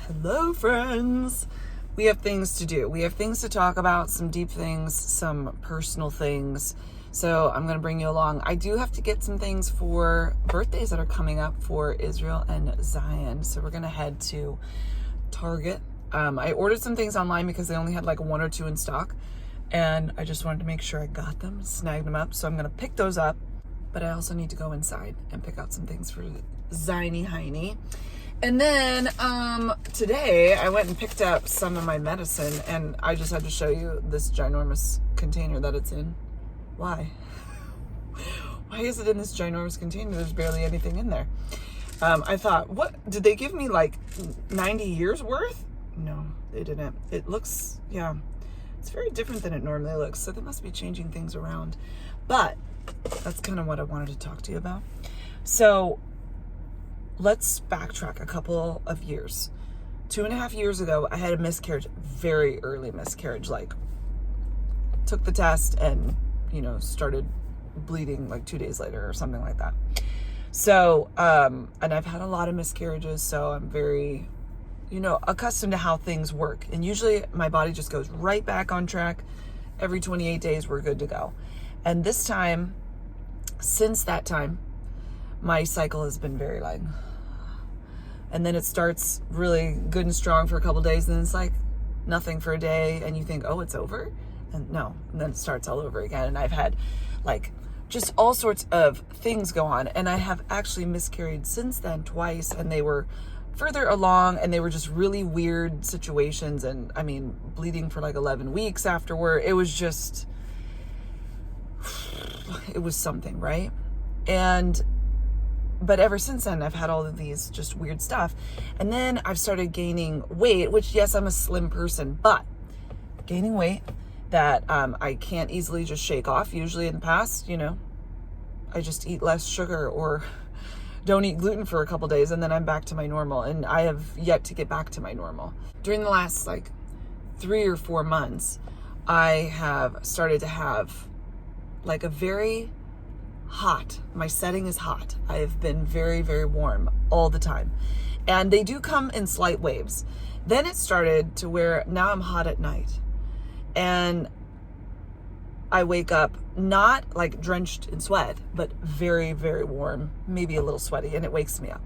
Hello, friends. We have things to do. We have things to talk about, some deep things, some personal things. So I'm going to bring you along. I do have to get some things for birthdays that are coming up for Israel and Zion. So we're going to head to Target. I ordered some things online because they only had like one or two in stock. And I just wanted to make sure I got them, snagged them up. So I'm going to pick those up. But I also need to go inside and pick out some things for Ziny Heiny. And then today I went and picked up some of my medicine, and I just had to show you this ginormous container that it's in. Why? Why is it in this ginormous container? There's barely anything in there. I thought, what? Did they give me like 90 years worth? No, they didn't. It looks, yeah, it's very different than it normally looks. So they must be changing things around. But that's kind of what I wanted to talk to you about. So let's backtrack a couple of years. 2.5 years ago, I had a miscarriage, very early miscarriage, like took the test and, started bleeding like 2 days later or something like that. So, and I've had a lot of miscarriages, so I'm very, accustomed to how things work. And usually my body just goes right back on track. Every 28 days, we're good to go. And this time, since that time, my cycle has been very light. And then it starts really good and strong for a couple days, and then it's like nothing for a day, and you think, oh, it's over? And no, and then it starts all over again. And I've had like just all sorts of things go on, and I have actually miscarried since then twice, and they were further along, and they were just really weird situations. And I mean, bleeding for like 11 weeks afterward. It was just, it was something, right? But ever since then, I've had all of these just weird stuff. And then I've started gaining weight, which, yes, I'm a slim person, but gaining weight that I can't easily just shake off. Usually in the past, I just eat less sugar or don't eat gluten for a couple days, and then I'm back to my normal. And I have yet to get back to my normal. During the last 3 or 4 months, I have started to have like a very hot. My setting is hot. I have been very, very warm all the time. And they do come in slight waves. Then it started to where now I'm hot at night. And I wake up not like drenched in sweat, but very, very warm, maybe a little sweaty, and it wakes me up.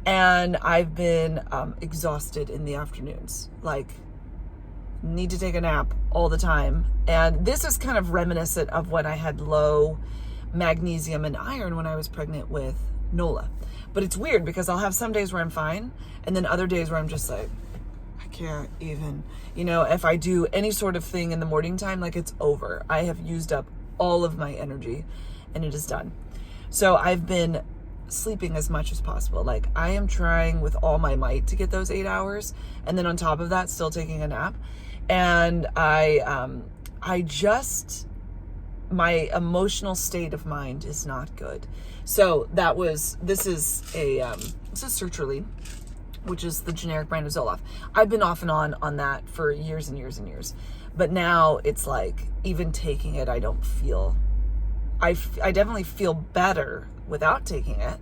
And I've been exhausted in the afternoons, need to take a nap all the time. And this is kind of reminiscent of when I had low magnesium and iron when I was pregnant with Nola. But it's weird because I'll have some days where I'm fine, and then other days where I'm just like, I can't even, if I do any sort of thing in the morning time, it's over. I have used up all of my energy and it is done. So I've been sleeping as much as possible. I am trying with all my might to get those 8 hours, and then on top of that, still taking a nap. And my emotional state of mind is not good. So this is sertraline, which is the generic brand of Zoloft. I've been off and on that for years and years and years. But now it's even taking it, I don't feel, I definitely feel better without taking it.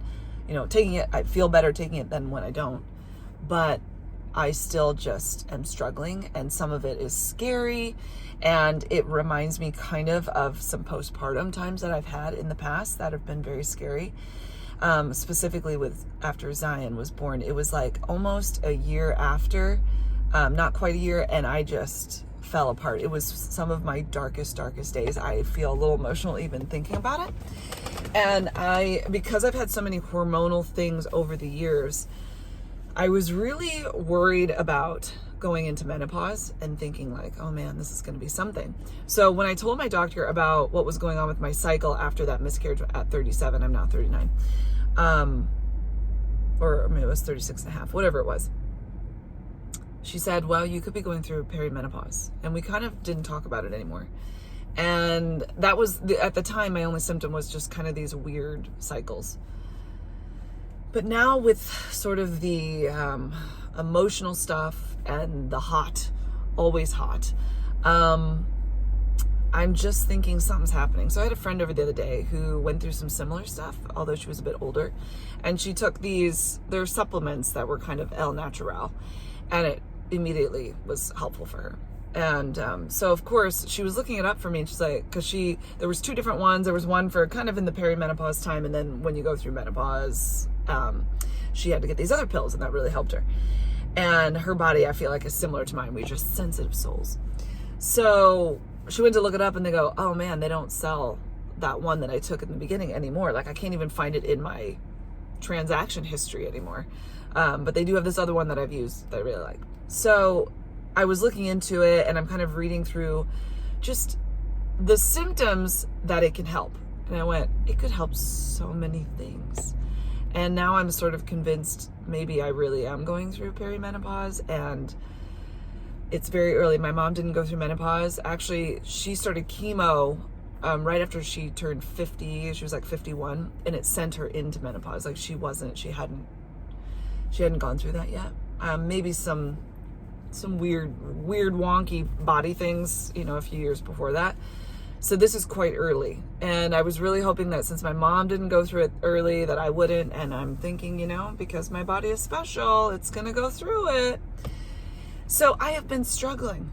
Taking it, I feel better taking it than when I don't. But I still just am struggling, and some of it is scary, and it reminds me kind of some postpartum times that I've had in the past that have been very scary. Specifically after Zion was born, it was almost a year after, not quite a year, and I just fell apart. It was some of my darkest days. I feel a little emotional even thinking about it. And because I've had so many hormonal things over the years, I was really worried about going into menopause and thinking oh man, this is going to be something. So when I told my doctor about what was going on with my cycle after that miscarriage at 37, I'm not 39, or maybe it was 36 and a half, whatever it was. She said, well, you could be going through perimenopause. And we kind of didn't talk about it anymore. And that was, at the time, my only symptom was just kind of these weird cycles. But now with sort of the emotional stuff and the hot, always hot, I'm just thinking something's happening. So I had a friend over the other day who went through some similar stuff, although she was a bit older. And she took they're supplements that were kind of El Natural. and it immediately was helpful for her. And so of course she was looking it up for me, and she's like, because there was 2 different ones. There was one for kind of in the perimenopause time, and then when you go through menopause, she had to get these other pills, and that really helped her. And her body, I feel like, is similar to mine. We're just sensitive souls. So she went to look it up, and they go, oh man, they don't sell that one that I took in the beginning anymore. Like, I can't even find it in my transaction history anymore. But they do have this other one that I've used that I really like. So I was looking into it, and I'm kind of reading through just the symptoms that it can help. And I went, it could help so many things. And now I'm sort of convinced maybe I really am going through perimenopause, and it's very early. My mom didn't go through menopause. Actually, she started chemo right after she turned 50. She was like 51, and it sent her into menopause. Like, she hadn't gone through that yet. Maybe some weird wonky body things, a few years before that. So this is quite early. And I was really hoping that since my mom didn't go through it early, that I wouldn't. And I'm thinking, because my body is special, it's going to go through it. So I have been struggling.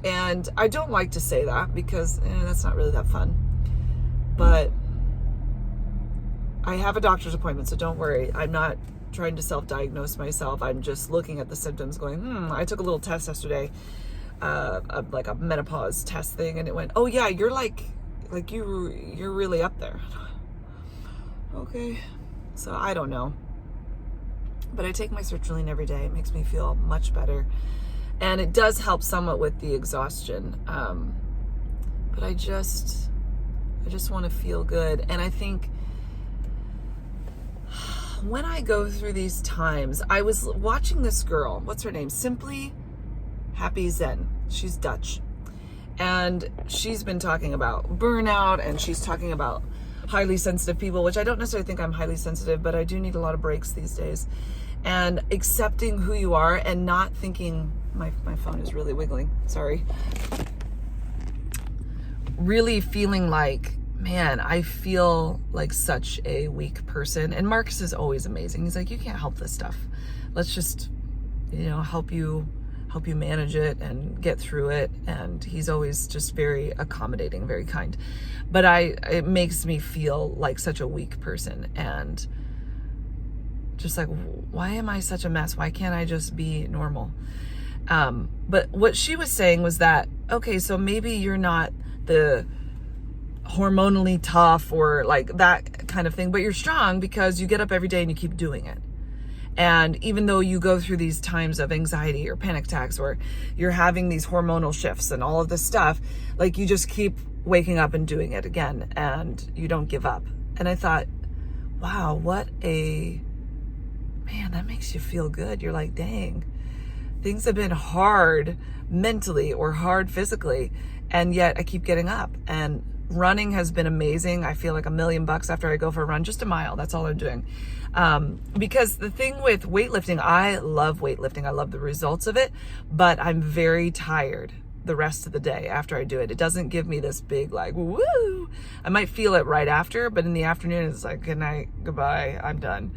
And I don't like to say that because that's not really that fun. But I have a doctor's appointment, so don't worry. I'm not trying to self-diagnose myself. I'm just looking at the symptoms going, I took a little test yesterday, like a menopause test thing, and it went, oh yeah, you're you're really up there. Okay. So I don't know. But I take my sertraline every day. It makes me feel much better. And it does help somewhat with the exhaustion. But I just want to feel good. And I think when I go through these times, I was watching this girl, what's her name? Simply Happy Zen. She's Dutch. And she's been talking about burnout, and she's talking about highly sensitive people, which I don't necessarily think I'm highly sensitive, but I do need a lot of breaks these days. And accepting who you are and not thinking, my phone is really wiggling, sorry. Really feeling like, man, I feel like such a weak person. And Marcus is always amazing. He's like, you can't help this stuff. Let's just, help you manage it and get through it. And he's always just very accommodating, very kind. But it makes me feel like such a weak person, and just like, why am I such a mess? Why can't I just be normal? But what she was saying was that, okay, so maybe you're not the hormonally tough or like that kind of thing, but you're strong because you get up every day and you keep doing it. And even though you go through these times of anxiety or panic attacks, or you're having these hormonal shifts and all of this stuff, like, you just keep waking up and doing it again, and you don't give up. And I thought, wow, man, that makes you feel good. You're like, dang, things have been hard mentally or hard physically, and yet I keep getting up. And running has been amazing. I feel like $1,000,000 after I go for a run, just a mile. That's all I'm doing. Because the thing with weightlifting, I love weightlifting. I love the results of it, but I'm very tired the rest of the day after I do it. It doesn't give me this big, like, woo. I might feel it right after, but in the afternoon, it's like, good night, goodbye, I'm done.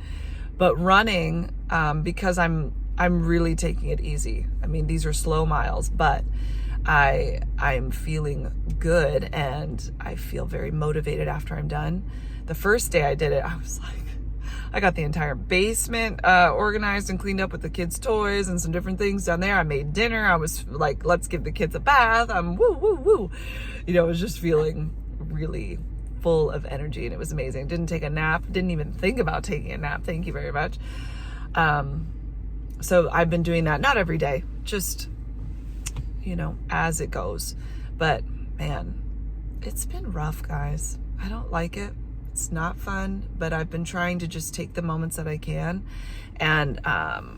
But running, because I'm really taking it easy. I mean, these are slow miles, but I'm feeling good, and I feel very motivated after I'm done. The first day I did it, I was like, I got the entire basement organized and cleaned up with the kids' toys and some different things down there. I made dinner. I was like, let's give the kids a bath. I'm woo, woo, woo. I was just feeling really full of energy, and it was amazing. Didn't take a nap. Didn't even think about taking a nap. Thank you very much. So I've been doing that, not every day, just, as it goes. But man, it's been rough, guys. I don't like it. It's not fun, but I've been trying to just take the moments that I can, and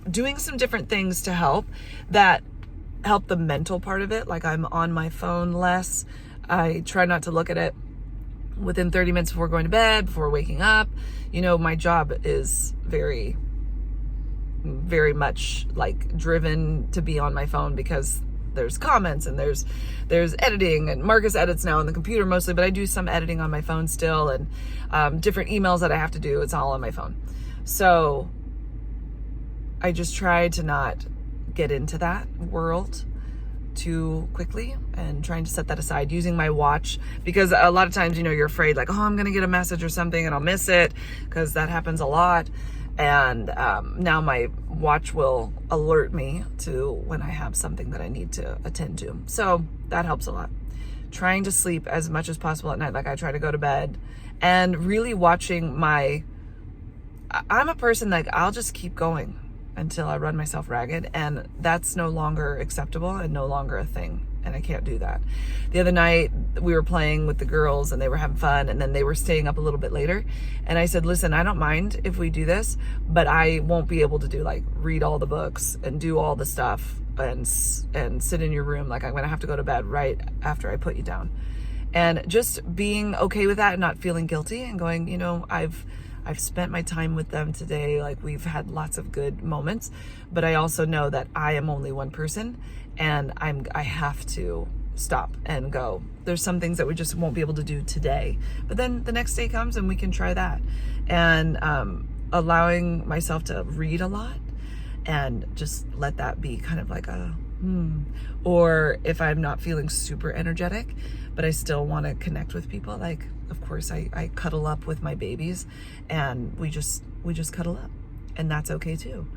doing some different things to help the mental part of it. Like, I'm on my phone less. I try not to look at it within 30 minutes before going to bed, before waking up. My job is very, very much like driven to be on my phone, because there's comments and there's editing, and Marcus edits now on the computer mostly, but I do some editing on my phone still, and different emails that I have to do. It's all on my phone. So I just try to not get into that world too quickly, and trying to set that aside, using my watch, because a lot of times, you're afraid like, oh, I'm gonna get a message or something and I'll miss it, because that happens a lot. And now my watch will alert me to when I have something that I need to attend to. So that helps a lot. Trying to sleep as much as possible at night. Like, I try to go to bed, and really watching I'm a person, like, I'll just keep going until I run myself ragged, and that's no longer acceptable and no longer a thing, and I can't do that. The other night we were playing with the girls and they were having fun, and then they were staying up a little bit later, and I said, listen, I don't mind if we do this, but I won't be able to do, like, read all the books and do all the stuff and sit in your room. Like, I'm gonna have to go to bed right after I put you down. And just being okay with that and not feeling guilty, and going, I've spent my time with them today. Like, we've had lots of good moments, but I also know that I am only one person, and I have to stop and go. There's some things that we just won't be able to do today, but then the next day comes and we can try that. And allowing myself to read a lot and just let that be kind of like or if I'm not feeling super energetic, but I still want to connect with people, like, of course, I cuddle up with my babies, and we just cuddle up, and that's okay too.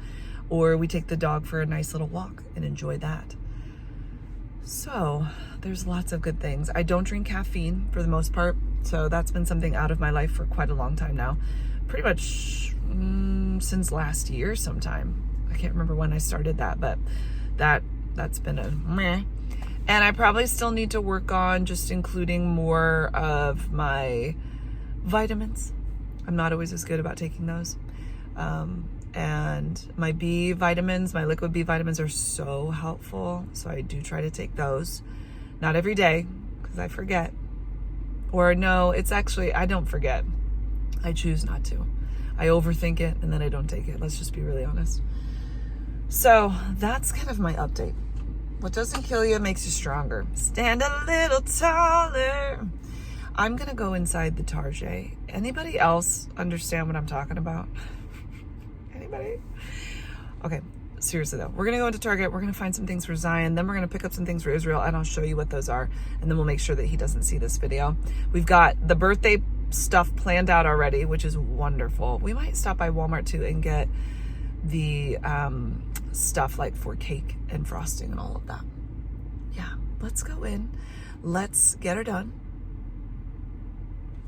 Or we take the dog for a nice little walk and enjoy that. So there's lots of good things. I don't drink caffeine for the most part, so that's been something out of my life for quite a long time now. Pretty much since last year sometime. I can't remember when I started that, but that's been a meh. And I probably still need to work on just including more of my vitamins. I'm not always as good about taking those. And my B vitamins, my liquid B vitamins, are so helpful. So I do try to take those. Not every day, because I forget. Or no, it's actually, I don't forget. I choose not to. I overthink it, and then I don't take it. Let's just be really honest. So that's kind of my update. What doesn't kill you makes you stronger. Stand a little taller. I'm going to go inside the Target. Anybody else understand what I'm talking about? Anybody? Okay, seriously though. We're going to go into Target. We're going to find some things for Zion. Then we're going to pick up some things for Israel, and I'll show you what those are. And then we'll make sure that he doesn't see this video. We've got the birthday stuff planned out already, which is wonderful. We might stop by Walmart too and get the stuff like for cake and frosting and all of that. Yeah, let's go in. Let's get her done.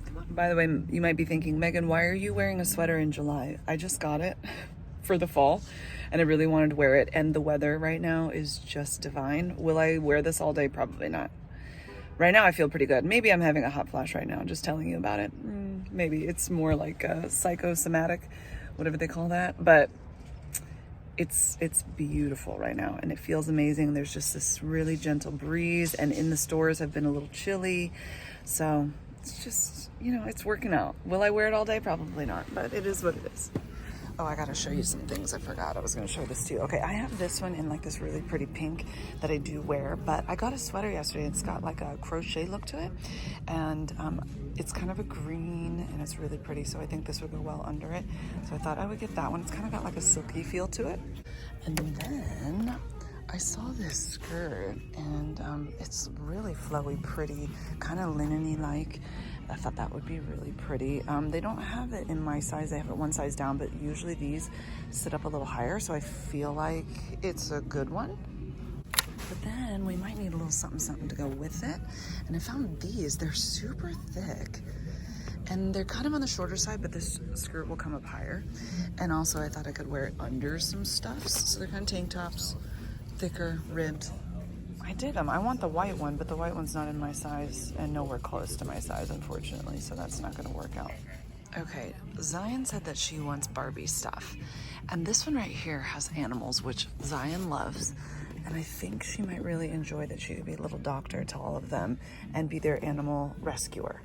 Come on. By the way, you might be thinking, Meghan, why are you wearing a sweater in July? I just got it for the fall, and I really wanted to wear it, and the weather right now is just divine. Will I wear this all day? Probably not. Right now I feel pretty good. Maybe I'm having a hot flash right now, just telling you about it. Maybe it's more like a psychosomatic, whatever they call that, but it's beautiful right now, and it feels amazing. There's just this really gentle breeze, and in the stores have been a little chilly, so it's just, it's working out. Will I wear it all day? Probably not, but it is what it is. Oh, I gotta show you some things. I forgot I was gonna show this to you. Okay, I have this one in like this really pretty pink that I do wear, but I got a sweater yesterday. It's got like a crochet look to it, and it's kind of a green, and it's really pretty, so I think this would go well under it. So I thought I would get that one. It's kind of got like a silky feel to it. And then I saw this skirt, and it's really flowy, pretty, kind of linen-y like. I thought that would be really pretty. They don't have it in my size. They have it one size down, but usually these sit up a little higher, so I feel like it's a good one. But then we might need a little something to go with it. And I found these. They're super thick, and they're kind of on the shorter side, but this skirt will come up higher. And also I thought I could wear it under some stuffs. So they're kind of tank tops, thicker, ribbed. I did them. I want the white one, but the white one's not in my size and nowhere close to my size, unfortunately, so that's not going to work out. Okay, Zion said that she wants Barbie stuff, and this one right here has animals, which Zion loves, and I think she might really enjoy that she could be a little doctor to all of them and be their animal rescuer.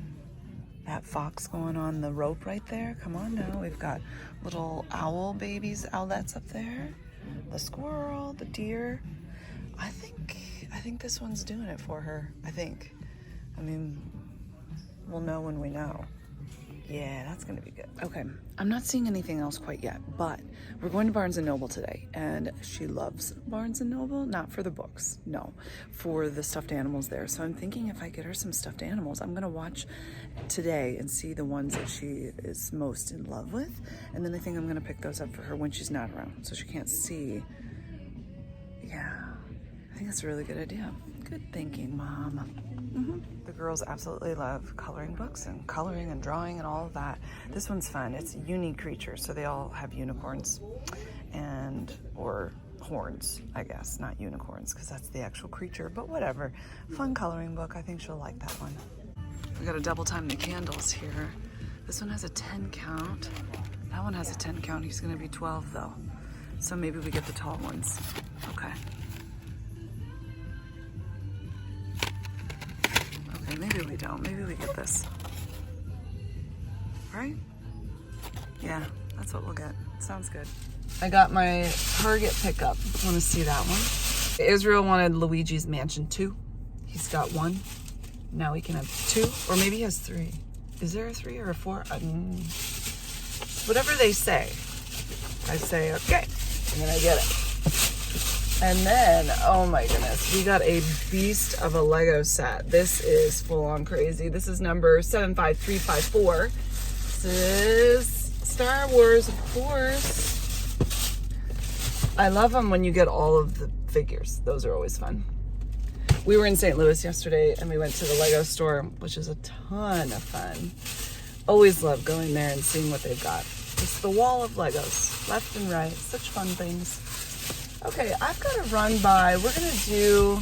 That fox going on the rope right there, come on now. We've got little owl babies, owlets up there, the squirrel, the deer. I think this one's doing it for her. I mean, we'll know when we know. Yeah, that's gonna be good. Okay, I'm not seeing anything else quite yet, but we're going to Barnes & Noble today, and she loves Barnes & Noble, not for the books, no, for the stuffed animals there. So I'm thinking if I get her some stuffed animals, I'm gonna watch today and see the ones that she is most in love with, and then I think I'm gonna pick those up for her when she's not around, so she can't see. Yeah, I think that's a really good idea. Good thinking, Mom. The girls absolutely love coloring books and coloring and drawing and all of that. This one's fun. It's unique creatures, so they all have unicorns or horns, I guess, not unicorns, because that's the actual creature, but whatever. Fun coloring book. I think she'll like that one. We got to double time the candles here. This one has a 10 count. That one has a 10 count. He's going to be 12 though. So maybe we get the tall ones. Okay. Okay, maybe we don't. Maybe we get this. Right? Yeah, that's what we'll get. Sounds good. I got my Target pickup. Want to see that one? Israel wanted Luigi's Mansion 2. He's got 1. Now he can have 2, or maybe he has 3. Is there a 3 or a 4? Whatever they say. I say, okay, and then I get it. And then, oh my goodness, we got a beast of a Lego set. This is full on crazy. This is number 75354. This is Star Wars, of course. I love them when you get all of the figures. Those are always fun. We were in St. Louis yesterday and we went to the Lego store, which is a ton of fun. Always love going there and seeing what they've got. It's the wall of Legos, left and right. Such fun things. Okay, I've got to run by. We're going to do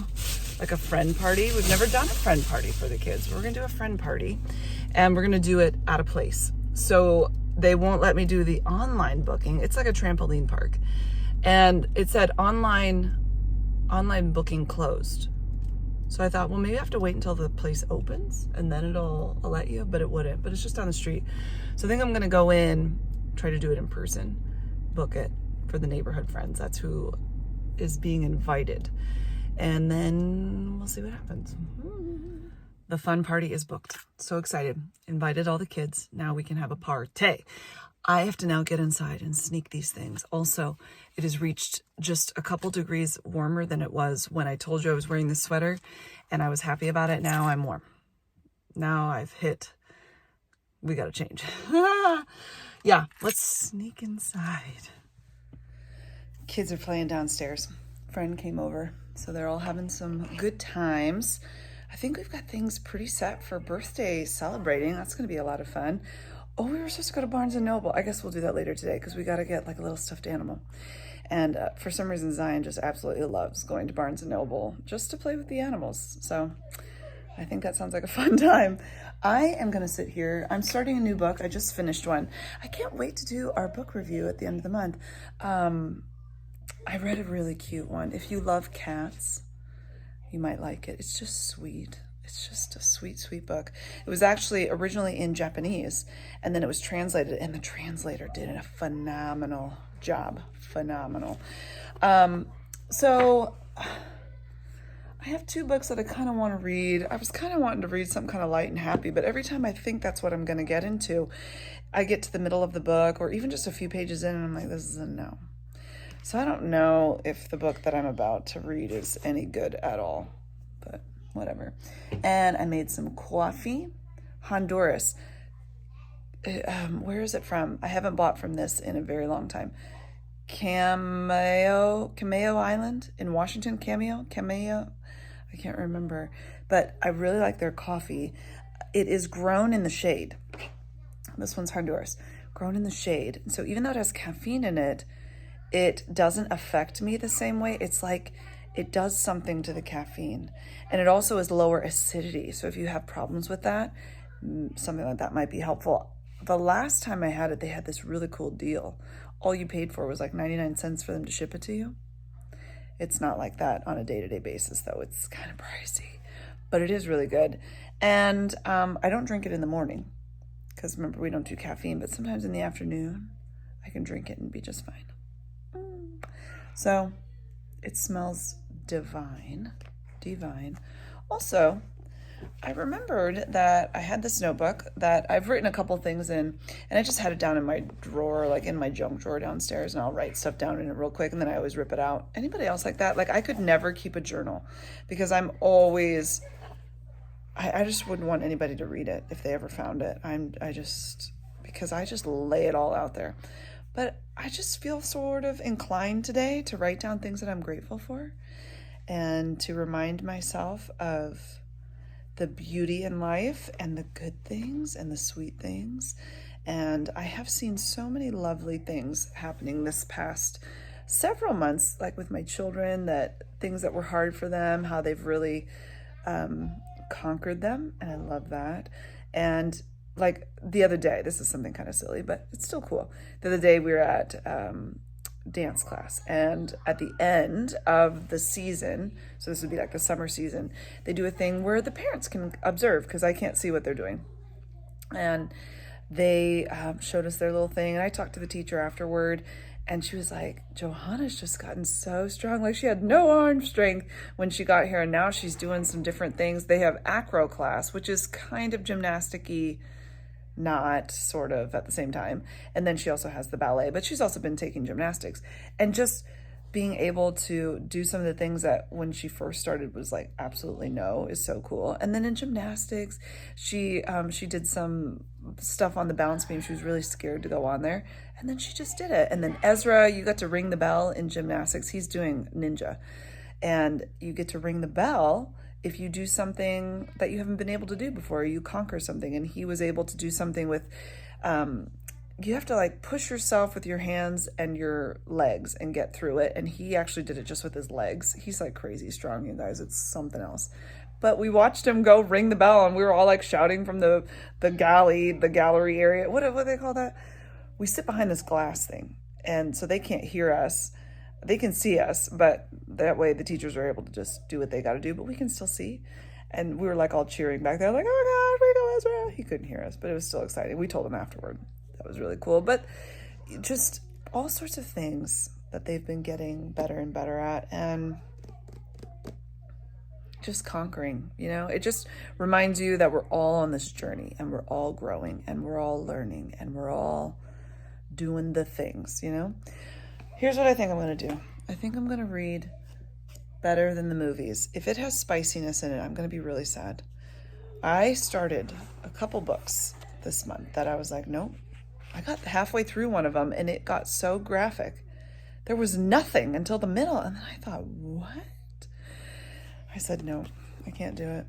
like a friend party. We've never done a friend party for the kids. We're going to do a friend party and we're going to do it at a place. So they won't let me do the online booking. It's like a trampoline park. And it said online booking closed. So I thought, well, maybe I have to wait until the place opens and then it'll let you, but it wouldn't. But it's just down the street. So I think I'm going to go in, try to do it in person, book it for the neighborhood friends. That's who is being invited. And then we'll see what happens. The fun party is booked. So excited. Invited all the kids. Now we can have a party. I have to now get inside and sneak these things. Also, it has reached just a couple degrees warmer than it was when I told you I was wearing this sweater, and I was happy about it. Now I'm warm. Now I've hit. We got to change. Yeah, let's sneak inside. Kids are playing downstairs. Friend came over, so they're all having some good times. I think we've got things pretty set for birthday celebrating. That's going to be a lot of fun. Oh, we were supposed to go to Barnes & Noble. I guess we'll do that later today because we got to get like a little stuffed animal. And for some reason, Zion just absolutely loves going to Barnes & Noble just to play with the animals. So I think that sounds like a fun time. I am going to sit here. I'm starting a new book. I just finished one. I can't wait to do our book review at the end of the month. I read a really cute one. If you love cats, you might like it. It's just sweet. It's just a sweet, sweet book. It was actually originally in Japanese, and then it was translated, and the translator did a phenomenal job. Phenomenal. So I have 2 books that I kind of want to read. I was kind of wanting to read something kind of light and happy, but every time I think that's what I'm going to get into, I get to the middle of the book or even just a few pages in, and I'm like, this is a no. So I don't know if the book that I'm about to read is any good at all, but whatever. And I made some coffee. Honduras. Where is it from? I haven't bought from this in a very long time. Cameo Island in Washington. Cameo. I can't remember, but I really like their coffee. It is grown in the shade. This one's Honduras. Grown in the shade. So even though it has caffeine in it, it doesn't affect me the same way. It's like it does something to the caffeine. And it also is lower acidity. So if you have problems with that, something like that might be helpful. The last time I had it, they had this really cool deal. All you paid for was like 99 cents for them to ship it to you. It's not like that on a day-to-day basis, though. It's kind of pricey, but it is really good. And I don't drink it in the morning because remember, we don't do caffeine, but sometimes in the afternoon, I can drink it and be just fine. So it smells divine. Also, I remembered that I had this notebook that I've written a couple things in, and I just had it down in my drawer, like in my junk drawer downstairs, and I'll write stuff down in it real quick, and then I always rip it out. Anybody else like that? Like, I could never keep a journal because I'm always, I just wouldn't want anybody to read it if they ever found it. Because I just lay it all out there. But I just feel sort of inclined today to write down things that I'm grateful for and to remind myself of the beauty in life and the good things and the sweet things. And I have seen so many lovely things happening this past several months, like with my children, that things that were hard for them, how they've really conquered them. And I love that. And like the other day, this is something kind of silly, but it's still cool. The other day we were at dance class, and at the end of the season, so this would be like the summer season, they do a thing where the parents can observe because I can't see what they're doing. And they showed us their little thing, and I talked to the teacher afterward, and she was like, Johanna's just gotten so strong. Like, she had no arm strength when she got here, and now she's doing some different things. They have acro class, which is kind of gymnastic-y, not sort of at the same time. And then she also has the ballet, but she's also been taking gymnastics. And just being able to do some of the things that when she first started was like absolutely no is so cool. And then in gymnastics, she did some stuff on the balance beam. She was really scared to go on there, and then she just did it. And then Ezra, you got to ring the bell in gymnastics. He's doing ninja, and you get to ring the bell if you do something that you haven't been able to do before, you conquer something. And he was able to do something with, you have to like push yourself with your hands and your legs and get through it. And he actually did it just with his legs. He's like crazy strong, you guys. It's something else. But we watched him go ring the bell, and we were all like shouting from the gallery area. What do they call that? We sit behind this glass thing, and so they can't hear us. They can see us, but that way the teachers are able to just do what they got to do, but we can still see. And we were like all cheering back there, like, oh my gosh, we go Ezra. He couldn't hear us, but it was still exciting. We told him afterward. That was really cool. But just all sorts of things that they've been getting better and better at, and just conquering, you know, it just reminds you that we're all on this journey, and we're all growing, and we're all learning, and we're all doing the things, you know. Here's what I think I'm going to do. I think I'm going to read Better Than the Movies. If it has spiciness in it, I'm going to be really sad. I started a couple books this month that I was like, nope. I got halfway through one of them, and it got so graphic. There was nothing until the middle, and then I thought, what? I said, no, I can't do it.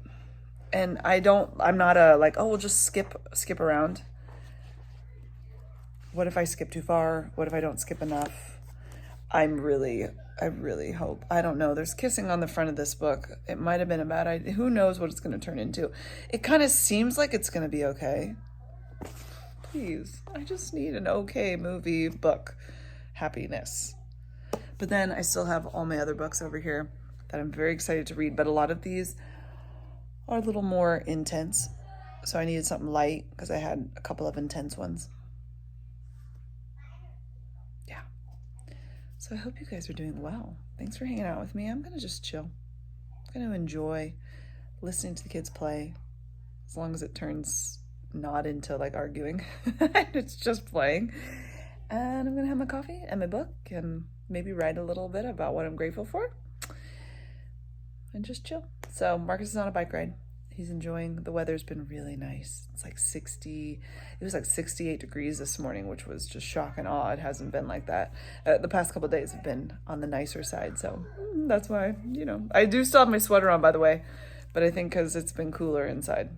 And I'm not a like, oh, we'll just skip around. What if I skip too far? What if I don't skip enough? I really hope. I don't know. There's kissing on the front of this book. It might have been a bad idea. Who knows what it's going to turn into? It kind of seems like it's going to be okay. Please, I just need an okay movie book. Happiness. But then I still have all my other books over here that I'm very excited to read. But a lot of these are a little more intense. So I needed something light because I had a couple of intense ones. So I hope you guys are doing well. Thanks for hanging out with me. I'm going to just chill. I'm going to enjoy listening to the kids play, as long as it turns not into like arguing. It's just playing. And I'm going to have my coffee and my book and maybe write a little bit about what I'm grateful for and just chill. So Marcus is on a bike ride. He's enjoying, the weather's been really nice. It's like 60, it was like 68 degrees this morning, which was just shock and awe. It hasn't been like that. The past couple of days have been on the nicer side. So that's why, you know, I do still have my sweater on, by the way, but I think because it's been cooler inside.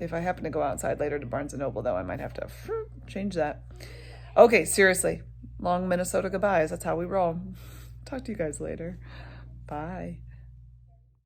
If I happen to go outside later to Barnes & Noble, though, I might have to change that. Okay, seriously, long Minnesota goodbyes. That's how we roll. Talk to you guys later. Bye.